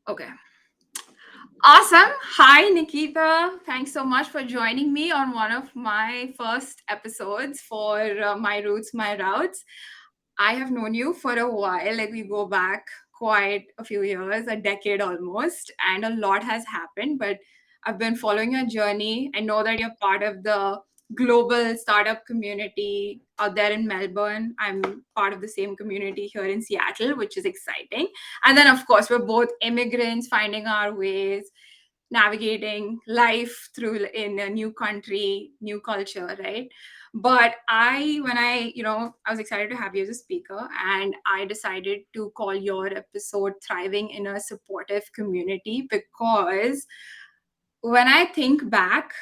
Okay. Awesome. Hi, Nikita. Thanks so much for joining me on one of my first episodes for My Roots, My Routes. I have known you for a while. Like, we go back quite a few years, a decade almost, and a lot has happened. But I've been following your journey. I know that you're part of the global startup community out there in Melbourne. I'm part of the same community here in Seattle, which is exciting. And then, of course, we're both immigrants finding our ways, navigating life through in a new country, new culture, right? But I was excited to have you as a speaker, and I decided to call your episode Thriving in a Supportive Community because when I think back,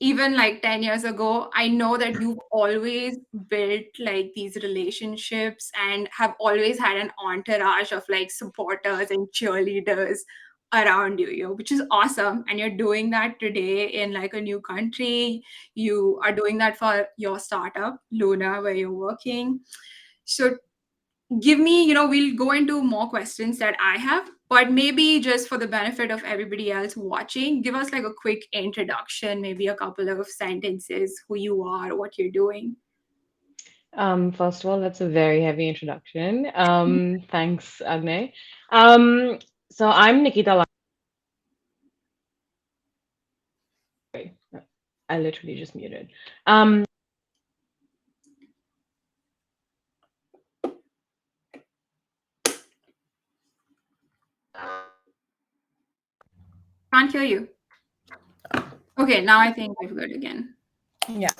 even like 10 years ago, I know that you've always built like these relationships and have always had an entourage of like supporters and cheerleaders around you, which is awesome. And you're doing that today in like a new country. You are doing that for your startup, Luna, where you're working. So give me, we'll go into more questions that I have, but maybe just for the benefit of everybody else watching, give us like a quick introduction, maybe a couple of sentences, who you are, what you're doing. First of all, that's a very heavy introduction. Thanks, Agne. Um, so I'm Nikita Lamba. I literally just muted. Um, Can't hear you. Okay, now I think I've good again. Yeah.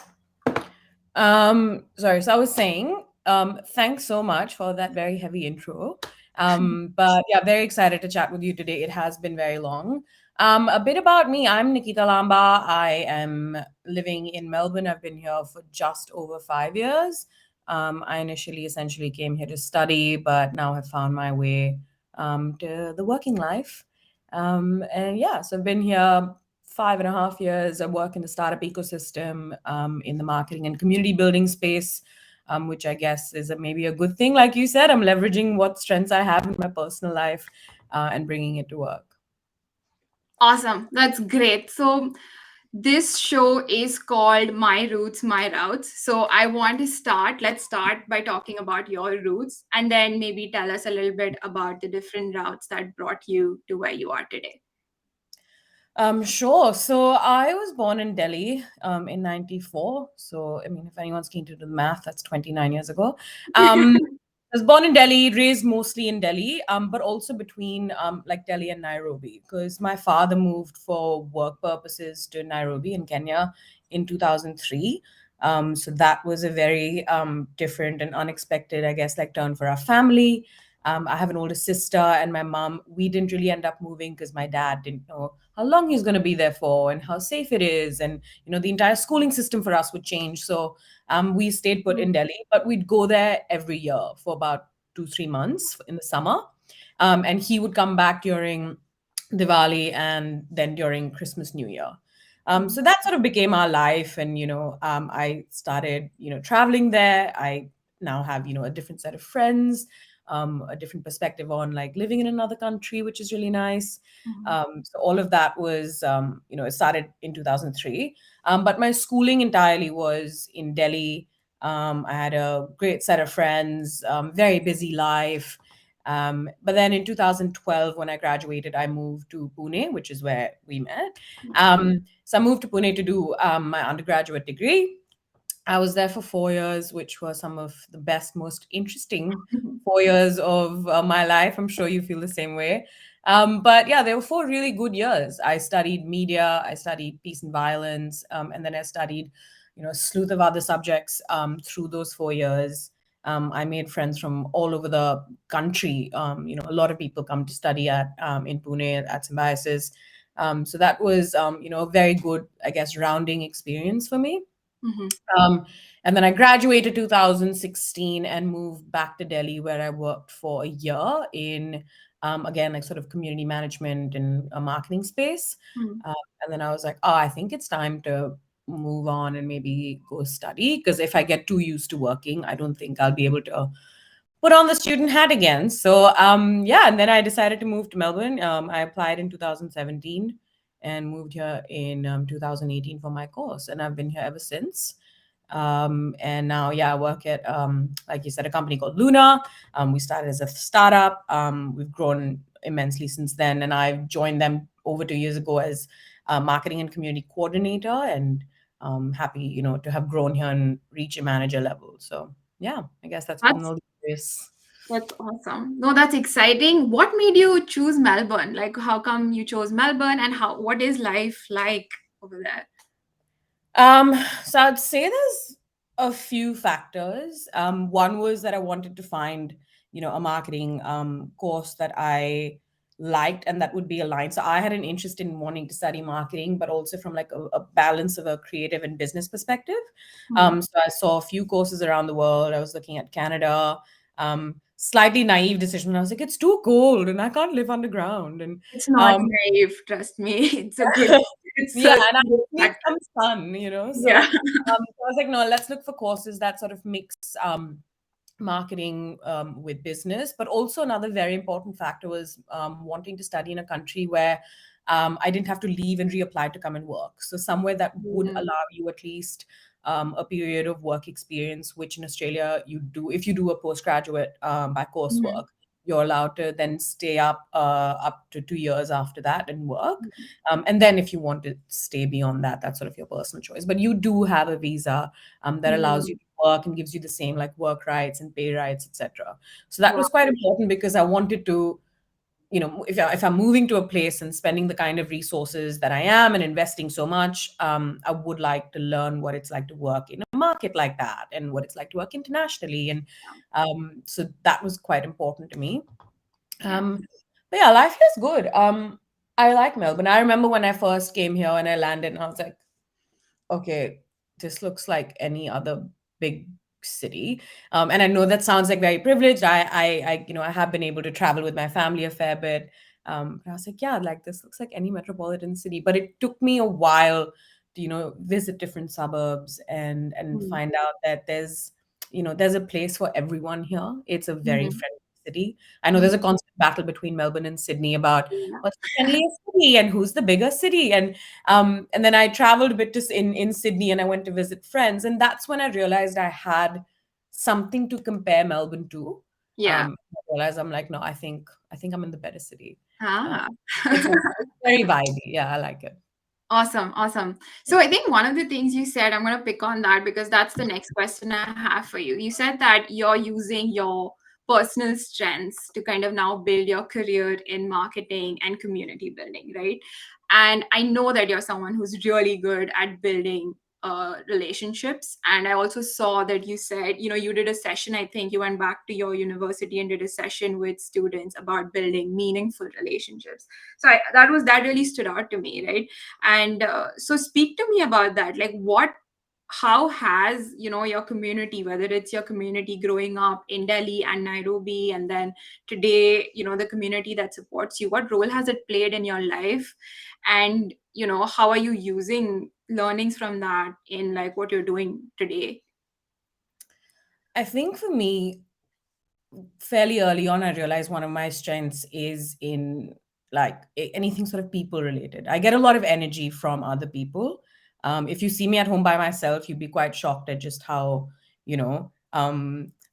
Sorry. So I was saying, thanks so much for that very heavy intro. But yeah, very excited to chat with you today. It has been very long. A bit about me. I'm Nikita Lamba. I am living in Melbourne. I've been here for just over 5 years. I initially essentially came here to study, but now have found my way to the working life. And yeah, so I've been here 5.5 years. I work in the startup ecosystem, in the marketing and community building space, which I guess is maybe a good thing. Like you said, I'm leveraging what strengths I have in my personal life and bringing it to work. Awesome. That's great. So this show is called My Roots, My Routes. So I want to let's start by talking about your roots and then maybe tell us a little bit about the different routes that brought you to where you are today. Sure. So I was born in Delhi in 94. So, I mean, if anyone's keen to do the math, that's 29 years ago. I was born in Delhi, raised mostly in Delhi, but also between like Delhi and Nairobi, because my father moved for work purposes to Nairobi in Kenya in 2003. So that was a very different and unexpected, I guess, like turn for our family. I have an older sister and my mom. We didn't really end up moving because my dad didn't know how long he's going to be there for and how safe it is. And, the entire schooling system for us would change. So we stayed put in Delhi, but we'd go there every year for about 2, 3 months in the summer. And he would come back during Diwali and then during Christmas, New Year. So that sort of became our life. And, I started, traveling there. I now have, a different set of friends, a different perspective on like living in another country, which is really nice. Mhm. So all of that was, it started in 2003. But my schooling entirely was in Delhi. I had a great set of friends, very busy life. But then in 2012, when I graduated, I moved to Pune, which is where we met. So I moved to Pune to do my undergraduate degree. I was there for 4 years, which were some of the best, most interesting 4 years of my life. I'm sure you feel the same way. But yeah, they were 4 really good years. I studied media, I studied peace and violence, and then I studied, a slew of other subjects through those 4 years. I made friends from all over the country. A lot of people come to study at in Pune at Symbiosis. So that was, a very good, I guess, rounding experience for me. Mhm. Um, and then I graduated 2016 and moved back to Delhi, where I worked for a year in, again, like sort of community management and a marketing space. Mhm. And then I was like, oh, I think it's time to move on and maybe go study. Because if I get too used to working, I don't think I'll be able to put on the student hat again. So yeah, and then I decided to move to Melbourne. I applied in 2017 and moved here in 2018 for my course, and I've been here ever since. And now, yeah, I work at, like you said, a company called Luna. We started as a startup. We've grown immensely since then, and I've joined them over 2 years ago as a marketing and community coordinator, and happy, to have grown here and reach a manager level. So yeah, I guess that's been That's all the years. that's awesome. No, that's exciting. What made you choose Melbourne? Like, how come you chose Melbourne, and what is life like over there? Um, so I'd say there's a few factors. One was that I wanted to find, a marketing course that I liked and that would be aligned. So I had an interest in wanting to study marketing, but also from like a balance of a creative and business perspective. Hmm. So I saw a few courses around the world. I was looking at Canada. Slightly naive decision. I was like, it's too cold and I can't live underground. And It's not um, naive, trust me. It's a good. It's yeah, a and I good need factor. some sun. So, Yeah. so I was like, no, let's look for courses that sort of mix marketing with business. But also another very important factor was wanting to study in a country where I didn't have to leave and reapply to come and work. So somewhere that would Mm, allow you at least a period of work experience, which in Australia you do if you do a postgraduate by mhm, coursework. You're allowed to then stay up to 2 years after that and work. mhm. And then if you want to stay beyond that, that's sort of your personal choice. But you do have a visa that allows you Mm. to work and gives you the same like work rights and pay rights, etc. So that Wow. was quite important because I wanted to, if I'm moving to a place and spending the kind of resources that I am and investing so much, I would like to learn what it's like to work in a market like that and what it's like to work internationally. And so that was quite important to me. Yeah. But yeah, life here is good. I like Melbourne. I remember when I first came here and I landed, and I was like, okay, this looks like any other big city. And I know that sounds like very privileged. I have been able to travel with my family a fair bit. But I was like, yeah, like this looks like any metropolitan city. But it took me a while to, visit different suburbs and Mm, find out that there's a place for everyone here. It's a very mhm, friendly city. I know mm, there's a constant battle between Melbourne and Sydney about yeah. what's the friendliest city and who's the bigger city. And then I traveled a bit in Sydney and I went to visit friends. And that's when I realized I had something to compare Melbourne to. Yeah. I realized I'm like, no, I think I'm in the better city. Uh, Ah. it's very vibey. Yeah, I like it. Awesome, awesome. So I think one of the things you said, I'm going to pick on that because that's the next question I have for you. You said that you're using your personal strengths to kind of now build your career in marketing and community building, right? And I know that you're someone who's really good at building relationships. And I also saw that you said, you did a session. I think you went back to your university and did a session with students about building meaningful relationships. So that really stood out to me, right? And so speak to me about that. Like, how has, your community, whether it's your community growing up in Delhi and Nairobi, and then today, the community that supports you, what role has it played in your life? And, how are you using learnings from that in like what you're doing today? I think for me, fairly early on, I realized one of my strengths is in like anything sort of people related. I get a lot of energy from other people. If you see me at home by myself, you'd be quite shocked at just how,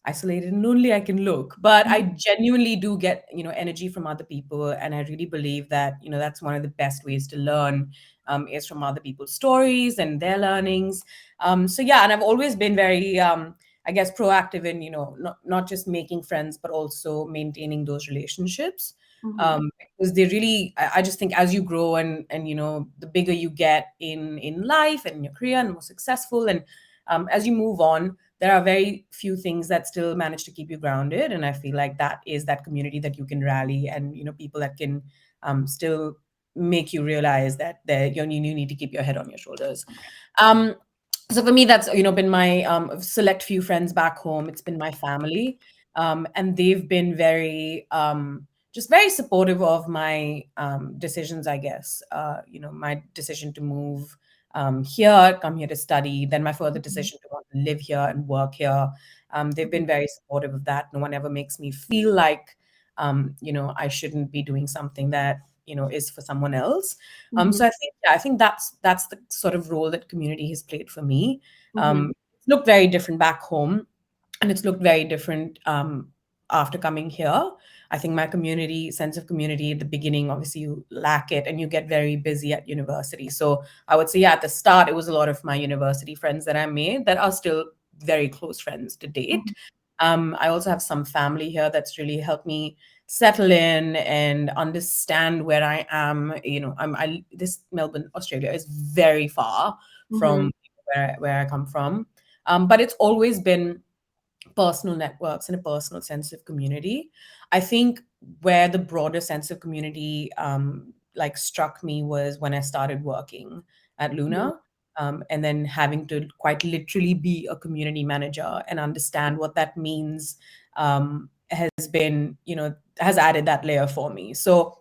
isolated and lonely I can look. But I genuinely do get, energy from other people. And I really believe that, that's one of the best ways to learn is from other people's stories and their learnings. So yeah, and I've always been very, I guess, proactive in, not just making friends, but also maintaining those relationships. Mm-hmm. Because they really, I just think as you grow and the bigger you get in life and in your career and more successful, and as you move on, there are very few things that still manage to keep you grounded. And I feel like that is that community that you can rally, and people that can still make you realize that you need to keep your head on your shoulders. Um, so for me, that's been my select few friends back home. It's been my family, and they've been very just very supportive of my decisions, I guess. My decision to move here, come here to study, then my further decision to want to live here and work here. They've Mhm. been very supportive of that. No one ever makes me feel like, I shouldn't be doing something that is for someone else. Mhm. So I think, yeah, I think that's the sort of role that community has played for me. Mhm. It looked very different back home, and it's looked very different after coming here. I think my community sense of community at the beginning, obviously, you lack it, and you get very busy at university. So I would say, yeah, at the start, it was a lot of my university friends that I made that are still very close friends to date. Mhm. I also have some family here that's really helped me settle in and understand where I am. This Melbourne, Australia, is very far Mhm. from where I come from, but it's always been personal networks and a personal sense of community. I think where the broader sense of community like struck me was when I started working at Mhm. Luna. And then having to quite literally be a community manager and understand what that means has been, has added that layer for me. So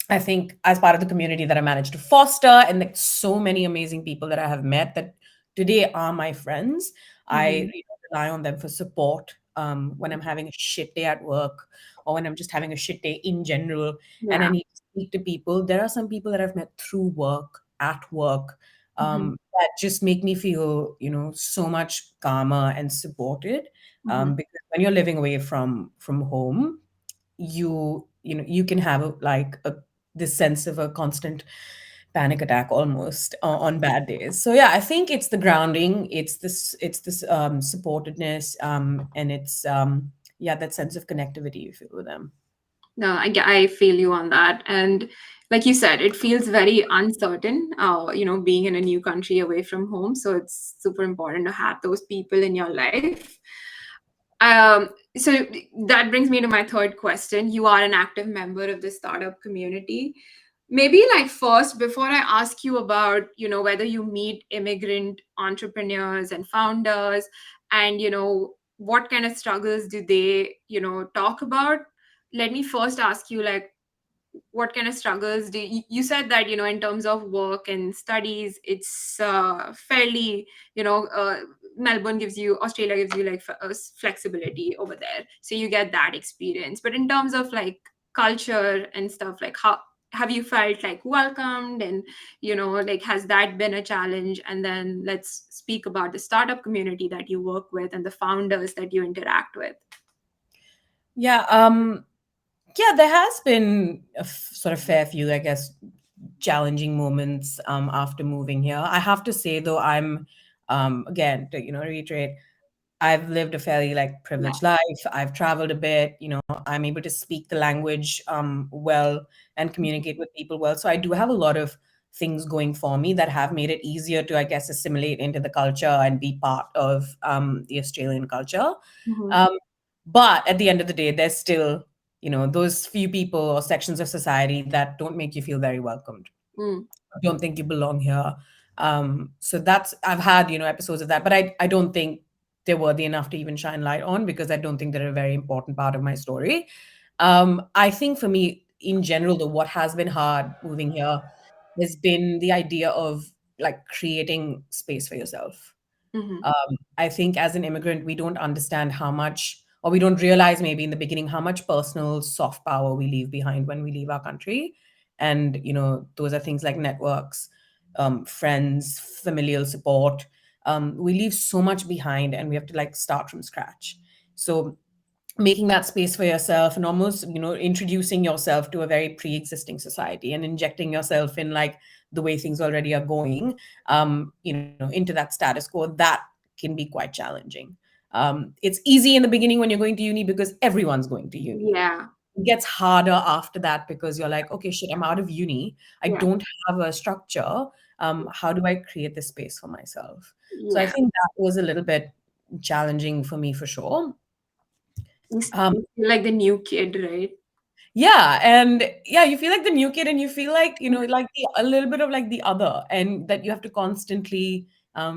I think as part of the community that I managed to foster, and like so many amazing people that I have met that today are my friends, I Mhm. rely on them for support when I'm having a shit day at work, or when I'm just having a shit day in general and I Yeah. need to speak to people. There are some people that I've met through work, at work, Mhm. that just make me feel, so much calmer and supported. Mhm. Because when you're living away from home, you can have this sense of a constant panic attack almost on bad days. So yeah, I think it's the grounding, it's this supportedness, and it's yeah, that sense of connectivity you feel with them. No, I feel you on that. And like you said, it feels very uncertain, being in a new country away from home. So it's super important to have those people in your life. So that brings me to my third question. You are an active member of the startup community. Maybe like first, before I ask you about, whether you meet immigrant entrepreneurs and founders and, what kind of struggles do they, talk about? Let me first ask you, like, what kind of struggles do you said that, in terms of work and studies, it's fairly, Melbourne gives you Australia gives you like flexibility over there, so you get that experience. But in terms of like culture and stuff, like how have you felt like welcomed, and like has that been a challenge? And then let's speak about the startup community that you work with and the founders that you interact with. Yeah, yeah, there has been sort of fair few, I guess, challenging moments after moving here. I have to say though, I'm again to reiterate, I've lived a fairly like Yeah. privileged life. I've traveled a bit, I'm able to speak the language well and communicate with people well. So I do have a lot of things going for me that have made it easier to, I guess, assimilate into the culture and be part of the Australian culture. Mm-hmm. Um, but at the end of the day, there's still, those few people or sections of society that don't make you feel very welcomed, Mm. don't think you belong here. So that's I've had episodes of that, but I don't think they're worthy enough to even shine light on because I don't think they're a very important part of my story. I think for me in general, though, what has been hard moving here has been the idea of like creating space for yourself. Mm-hmm. I think as an immigrant, we don't understand how much, or we don't realize maybe in the beginning how much personal soft power we leave behind when we leave our country. And, those are things like networks, friends, familial support. We leave so much behind and we have to like start from scratch. So making that space for yourself and almost introducing yourself to a very pre-existing society and injecting yourself in like the way things already are going into that status quo, that can be quite challenging. It's easy in the beginning when you're going to uni because everyone's going to uni. Yeah. It gets harder after that because you're like, okay, shit, I'm out of uni, I Yeah. don't have a structure. How do I create this space for myself? So I Yeah. think that was a little bit challenging for me for sure. Um, You feel like the new kid, right? Yeah, and yeah, you feel like the new kid, and you feel like like a little bit of like the other, and that you have to constantly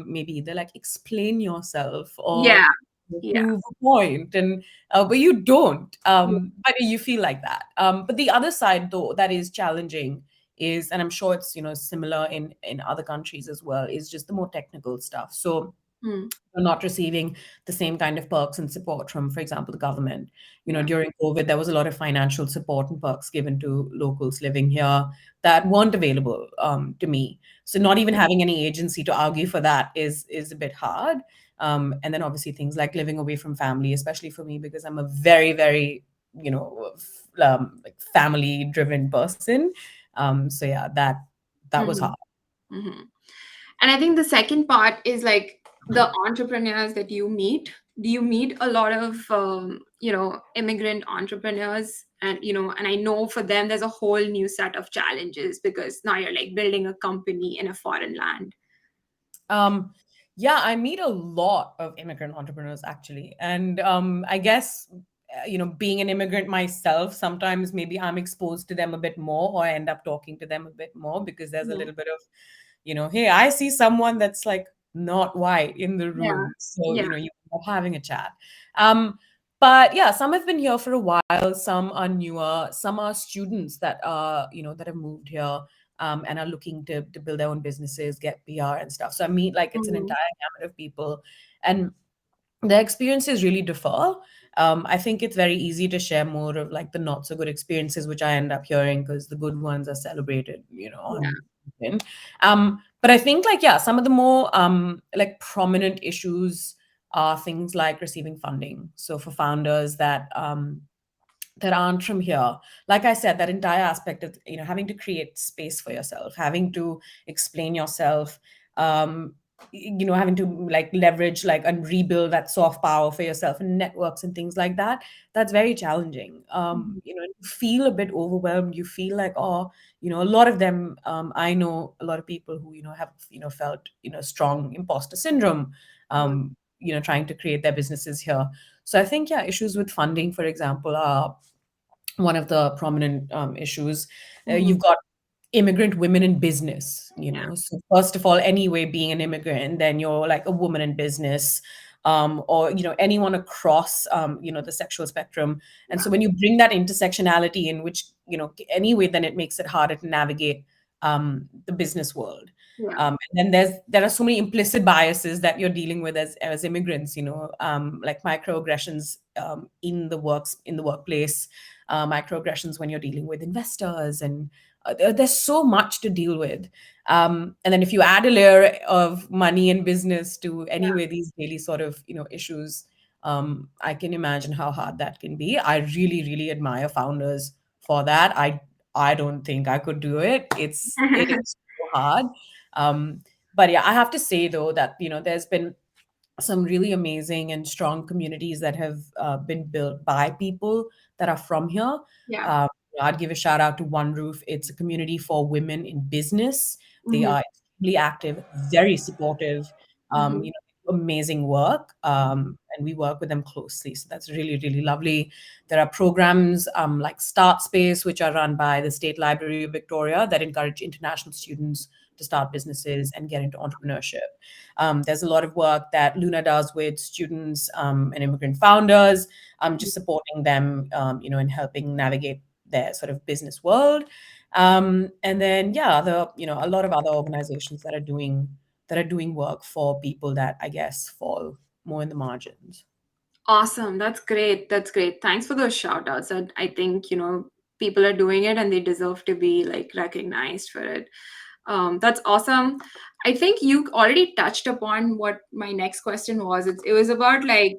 maybe either like explain yourself or Yeah. Yeah. prove a point, and but you don't, Yeah. but you feel like that. But the other side, though, that is challenging is, and I'm sure it's similar in other countries as well, is just the more technical stuff. So Hmm. You're not receiving the same kind of perks and support from, for example, the government. Yeah. During COVID, there was a lot of financial support and perks given to locals living here that weren't available to me. So not even having any agency to argue for that is a bit hard. And then obviously things like living away from family, especially for me because I'm a very, very like family driven person. So yeah, that was Hmm. hard. Hmm. And I think the second part is like the entrepreneurs that you meet. Do you meet a lot of immigrant entrepreneurs? And and I know for them there's a whole new set of challenges because now you're like building a company in a foreign land. Um, yeah, I meet a lot of immigrant entrepreneurs actually. And I guess, being an immigrant myself, sometimes maybe I'm exposed to them a bit more or I end up talking to them a bit more because there's a Yeah. little bit of, hey, I see someone that's like not white in the Yeah. room. So, Yeah. you end up having a chat. Um, but yeah, some have been here for a while, some are newer, some are students that are, that have moved here and are looking to build their own businesses, get PR and stuff. So I mean, like it's an Mhm. entire gamut of people, and their experiences really differ. I think it's very easy to share more of like the not so good experiences, which I end up hearing because the good ones are celebrated, Yeah. on LinkedIn. But I think like yeah, some of the more like prominent issues are things like receiving funding. So for founders that aren't from here, like I said, that entire aspect of having to create space for yourself, having to explain yourself, um having to like leverage like and rebuild that soft power for yourself and networks and things like that, that's very challenging. Mhm. You feel a bit overwhelmed, you feel like, oh, a lot of them, I know a lot of people who have felt strong imposter syndrome, Yeah. trying to create their businesses here. So I think, yeah, issues with funding, for example, are one of the prominent issues. Mhm. You've got immigrant women in business, Yeah. So first of all, anyway, being an immigrant, then you're like a woman in business, or anyone across the sexual spectrum. And Yeah. so when you bring that intersectionality in, which anyway, then it makes it harder to navigate the business world. Yeah. And then there are so many implicit biases that you're dealing with as immigrants, like microaggressions in the workplace, microaggressions when you're dealing with investors, and there's so much to deal with. And then if you add a layer of money and business to Yeah. anyway these daily sort of issues, I can imagine how hard that can be. I really, really admire founders for that. I don't think I could do it. It is so hard. Um, but yeah, I have to say though that there's been some really amazing and strong communities that have been built by people that are from here. Yeah. Um, I'd give a shout out to One Roof. It's a community for women in business. They Mhm. are extremely active, very supportive, Mhm. amazing work. And we work with them closely. So that's really, really lovely. There are programs like Start Space, which are run by the State Library of Victoria that encourage international students to start businesses and get into entrepreneurship. There's a lot of work that Luna does with students and immigrant founders, just supporting them, and helping navigate their sort of business world. And then, yeah, a lot of other organizations that are doing work for people that I guess fall more in the margins. Awesome. That's great. That's great. Thanks for those shout outs. I think, people are doing it and they deserve to be like recognized for it. That's awesome. I think you already touched upon what my next question was. It was about like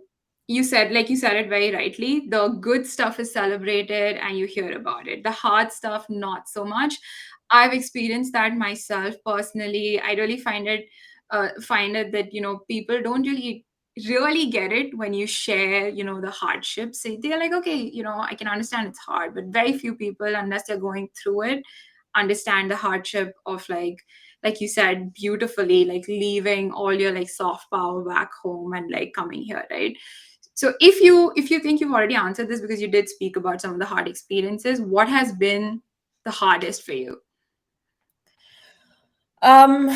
you said it very rightly. The good stuff is celebrated and you hear about it. The hard stuff, not so much. I've experienced that myself personally. I really find it that people don't really get it when you share the hardships. They're like, okay, I can understand it's hard, but very few people, unless they're going through it, understand the hardship of like you said beautifully, like leaving all your like soft power back home and like coming here, right? So if you think you've already answered this because you did speak about some of the hard experiences, what has been the hardest for you? Um,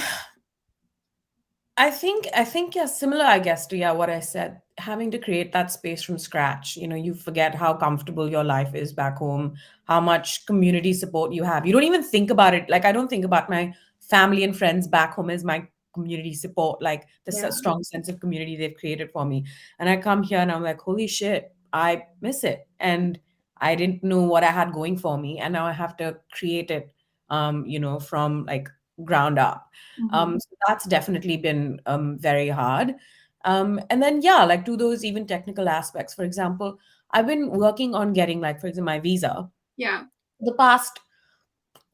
I think yeah, similar I guess to yeah what I said. Having to create that space from scratch, you forget how comfortable your life is back home, how much community support you have. You don't even think about it. Like I don't think about my family and friends back home as my community support, like the Yeah. strong sense of community they've created for me. And I come here and I'm like, holy shit, I miss it. And I didn't know what I had going for me. And now I have to create it, from like ground up. Hmm. So that's definitely been very hard. And then, yeah, like to those even technical aspects. For example, I've been working on getting, like, for example, my visa Yeah. the past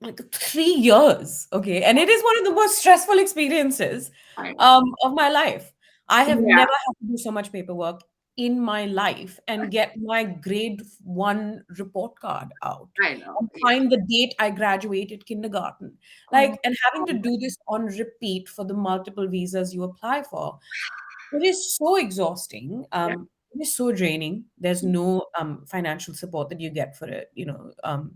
like 3 years. Okay. And it is one of the most stressful experiences I know. of my life. I have Yeah. never had to do so much paperwork in my life and get my grade 1 report card out I know. and Yeah. find the date I graduated kindergarten. Oh my Like, and having to God. do this on repeat for the multiple visas you apply for. It is so exhausting. Yeah. It is so draining. There's no financial support that you get for it,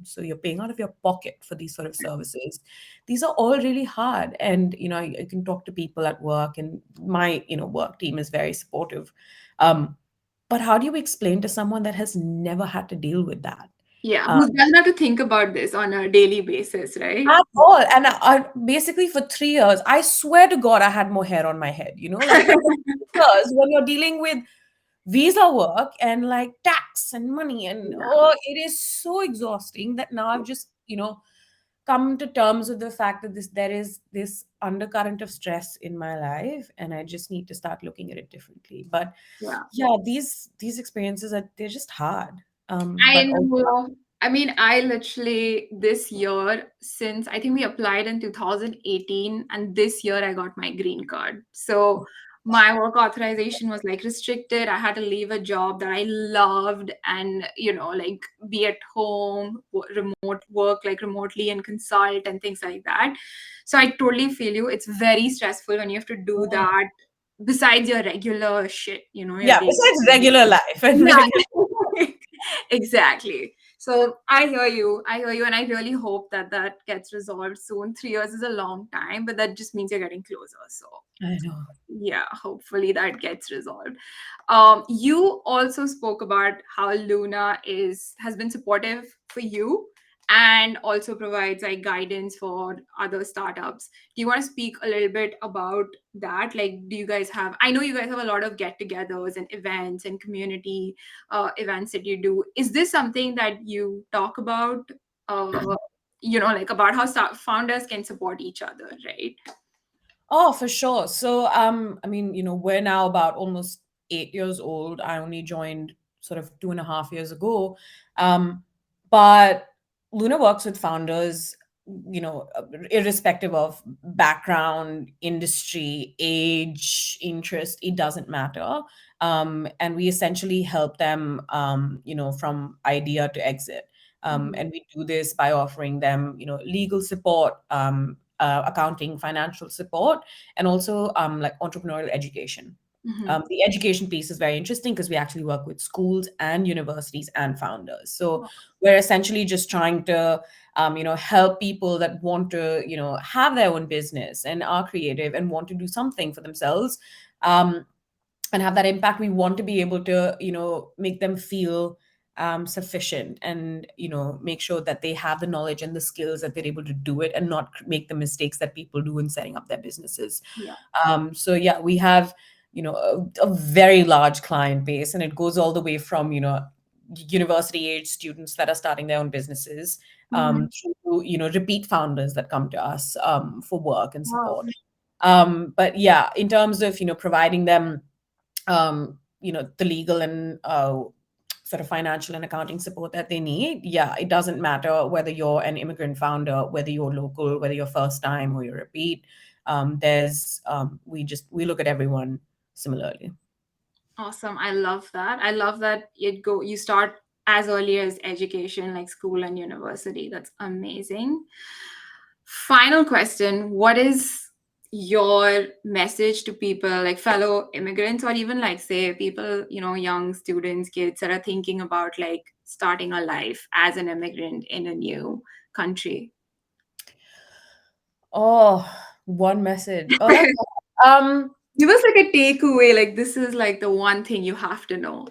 so you're paying out of your pocket for these sort of services. These are all really hard. And, I can talk to people at work, and my, work team is very supportive. Um, but how do you explain to someone that has never had to deal with that? Yeah. Uh, Who doesn't have to think about this on a daily basis, right? at all. And basically for 3 years, I swear to God, I had more hair on my head, like for 3 years when you're dealing with visa work and like tax and money, and Yeah. oh, it is so exhausting that now I've just come to terms with the fact that there is this undercurrent of stress in my life, and I just need to start looking at it differently. But Yeah. yeah, these experiences they're just hard. I But also, know. I mean, I literally this year, since I think we applied in 2018, and this year I got my green card. So my work authorization was like restricted. I had to leave a job that I loved and, like be at home, remote work, like remotely and consult and things like that. So I totally feel you. It's very stressful when you have to do mm, that besides your regular shit, your yeah, day. besides regular life and Yeah, regular. exactly. So I hear you. I hear you. And I really hope that that gets resolved soon. 3 years is a long time, but that just means you're getting closer. So I know. yeah, hopefully that gets resolved. You also spoke about how Luna has been supportive for you and also provides like guidance for other startups. Do you want to speak a little bit about that? Like, do you guys have? I know you guys have a lot of get-togethers and events and community events that you do. Is this something that you talk about? Like about how founders can support each other, right? Oh, for sure. So, I mean, we're now about almost 8 years old. I only joined sort of 2.5 years ago. Um, but Luna works with founders, irrespective of background, industry, age, interest, it doesn't matter. And we essentially help them, from idea to exit. Mhm. And we do this by offering them, legal support, accounting, financial support, and also like entrepreneurial education. Mhm. The education piece is very interesting because we actually work with schools and universities and founders. So we're essentially just trying to, help people that want to, have their own business and are creative and want to do something for themselves. Um, and have that impact. We want to be able to make them feel sufficient, and make sure that they have the knowledge and the skills that they're able to do it, and not make the mistakes that people do in setting up their businesses. Yeah. So yeah, we have a very large client base, and it goes all the way from university age students that are starting their own businesses, Mhm. through repeat founders that come to us for work and Wow. support. But yeah, in terms of providing them the legal and sort of financial and accounting support that they need. Yeah, it doesn't matter whether you're an immigrant founder, whether you're local, whether you're first time or you're repeat. There's we look at everyone similarly. Awesome. I love that. I love that you start as early as education, like school and university. That's amazing. Final question. What is your message to people like fellow immigrants or even like say people, young students, kids that are thinking about like starting a life as an immigrant in a new country? Oh, one message. Oh, that's Give us like a takeaway, like this is like the one thing you have to know.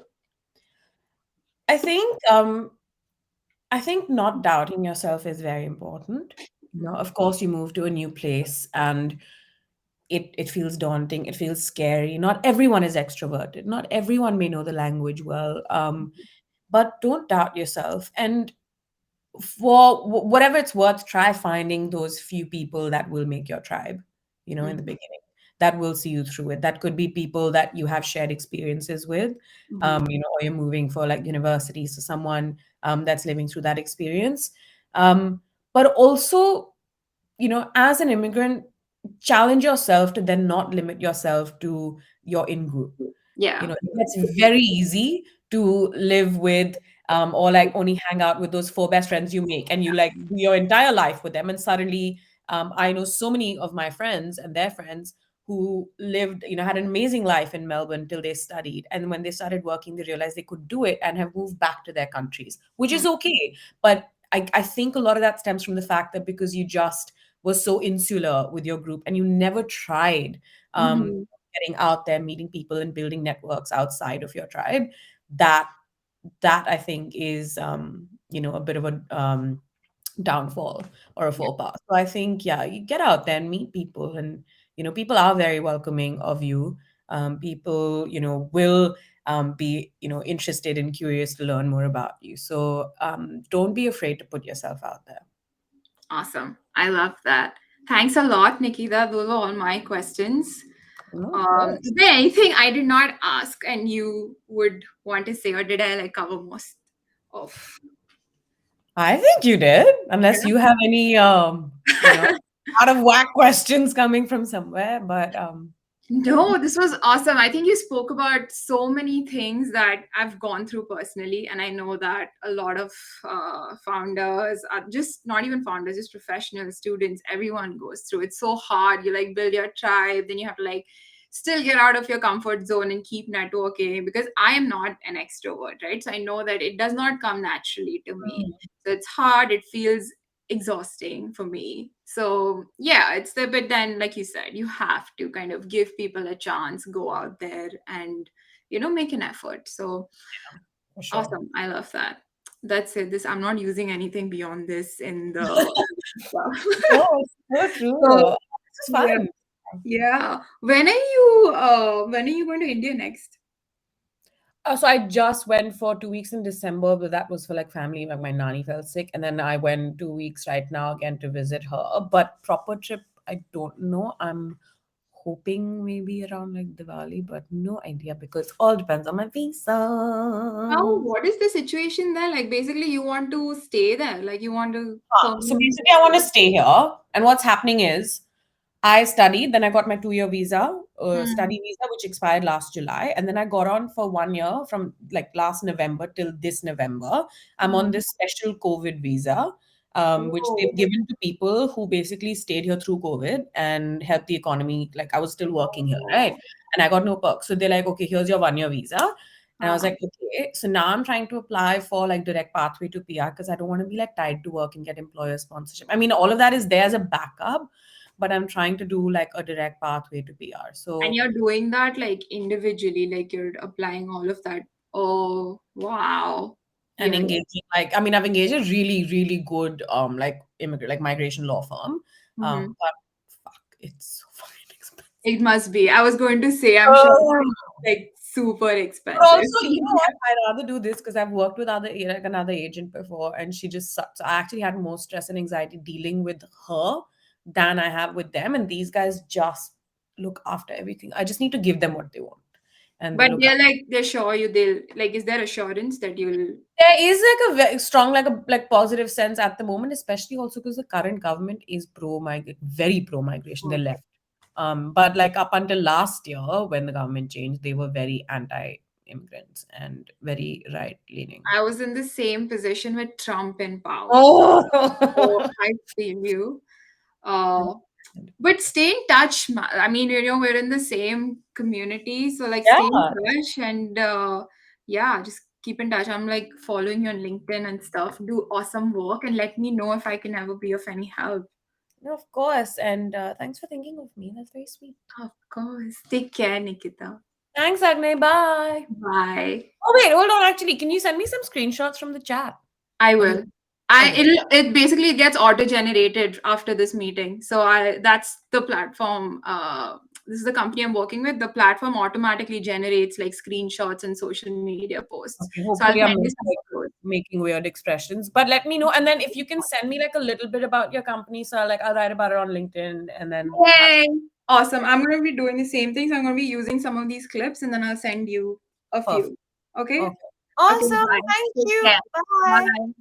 I think I think not doubting yourself is very important. Of course, you move to a new place, and it feels daunting, it feels scary. Not everyone is extroverted, not everyone may know the language well, but don't doubt yourself. And for whatever it's worth, try finding those few people that will make your tribe, in the Mhm. beginning, that will see you through it. That could be people that you have shared experiences with, Mhm. or you're moving for like university, so someone that's living through that experience. Um, but also, as an immigrant, challenge yourself to then not limit yourself to your in group. Yeah. It's very easy to live with, or like only hang out with those four best friends you make, and you like do your entire life with them. And suddenly, I know so many of my friends and their friends who lived, had an amazing life in Melbourne till they studied. And when they started working, they realized they could do it and have moved back to their countries, which is okay. But I think a lot of that stems from the fact that because you just was so insular with your group and you never tried, um, Mhm. getting out there, meeting people, and building networks outside of your tribe, that I think is, a bit of a downfall or a Yeah. faux pas. So I think, yeah, you get out there and meet people, and people are very welcoming of you. People, will be, interested and curious to learn more about you. So don't be afraid to put yourself out there. Awesome. I love that. Thanks a lot, Nikita. Those were all my questions. No, of course. Is there anything I did not ask and you would want to say, or did I like cover most of? I think you did, unless you have any, out of whack questions coming from somewhere. But No, this was awesome. I think you spoke about so many things that I've gone through personally, and I know that a lot of founders are just not even founders, just professional students. Everyone goes through. It's so hard. You like build your tribe, then you have to like still get out of your comfort zone and keep networking because I am not an extrovert, right? So I know that it does not come naturally to me. So it's hard. It feels exhausting for me. So yeah, it's the bit then, like you said, you have to kind of give people a chance, go out there and make an effort. So for sure. awesome. I love that. That's it. This I'm not using anything beyond this in the stuff. No, it's so true. So This is yeah. fun. Yeah. When are you going to India next? So I just went for 2 weeks in December, but that was for like family. Like my nanny fell sick, and then I went 2 weeks right now again to visit her. But proper trip, I don't know. I'm hoping maybe around like Diwali, but no idea because all depends on my How, visa. what is the situation there? Like basically you want to stay there, like you want to So permanently basically, I want stay to stay here. And what's happening is I studied, then I got my 2-year visa, there. study visa, which expired last July. And then I got on for 1 year from like last November till this November. I'm on Mm. this special COVID visa, which Oh, they've given to people who basically stayed here through COVID and helped the economy. Like I was still working here, right? And I got no perks. So they're like, okay, here's your 1-year visa. And I was uh, like, okay. So now I'm trying to apply for like direct pathway to PR because I don't want to be like tied to work and get employer sponsorship. I mean, all of that is there as a backup, but I'm trying to do like a direct pathway to PR. and So you're doing that like individually, like you're applying all of that. Oh, wow. and Yeah. engaging, like, I mean, I've engaged a really, really good like immigrant, like migration law firm. Hmm. But fuck, it's so fucking expensive. It must be. I was going to say, I'm sure Oh. it's like super But expensive. also, you know what? I'd rather do this because I've worked with like another agent before, and she just sucks. I actually had more stress and anxiety dealing with her than I have with them. And these guys just look after everything. I just need to give them what they want, and they But look. they're sure they'll like, is there assurance that you'll. There is like a very strong, like a like positive sense at the moment, especially also because the current government is very pro migration. They're left. But like up until last year, when the government changed, they were very anti immigrants and very right leaning. I was in the same position with Trump in power. So Oh, I feel you. Uh, But stay in touch. I mean, we're in the same community, so like stay in yeah, touch and yeah, just keep in touch. I'm like following you on LinkedIn and stuff. Do awesome work and let me know if I can ever be of any help. no, of course. And thanks for thinking of me. That's very sweet. Of course. Take care, Nikita. Thanks, Agne. Bye. Bye. Oh wait, hold on. Actually, can you send me some screenshots from the chat? I Of the will. Okay. It basically gets auto generated after this meeting. So I that's the platform. This is the company I'm working with. The platform automatically generates like screenshots and social media posts. Okay. So I'll Hopefully, send I'm you not some of like those. making weird expressions, but let me know. And then if you can send me like a little bit about your company, so I'll write about it on LinkedIn and then have Yay! Awesome. I'm going to be doing the same thing. So I'm going to be using some of these clips and then I'll send you a perfect. few. Okay? Okay. Okay, Awesome. bye. Thank Take you. care. Bye. Bye.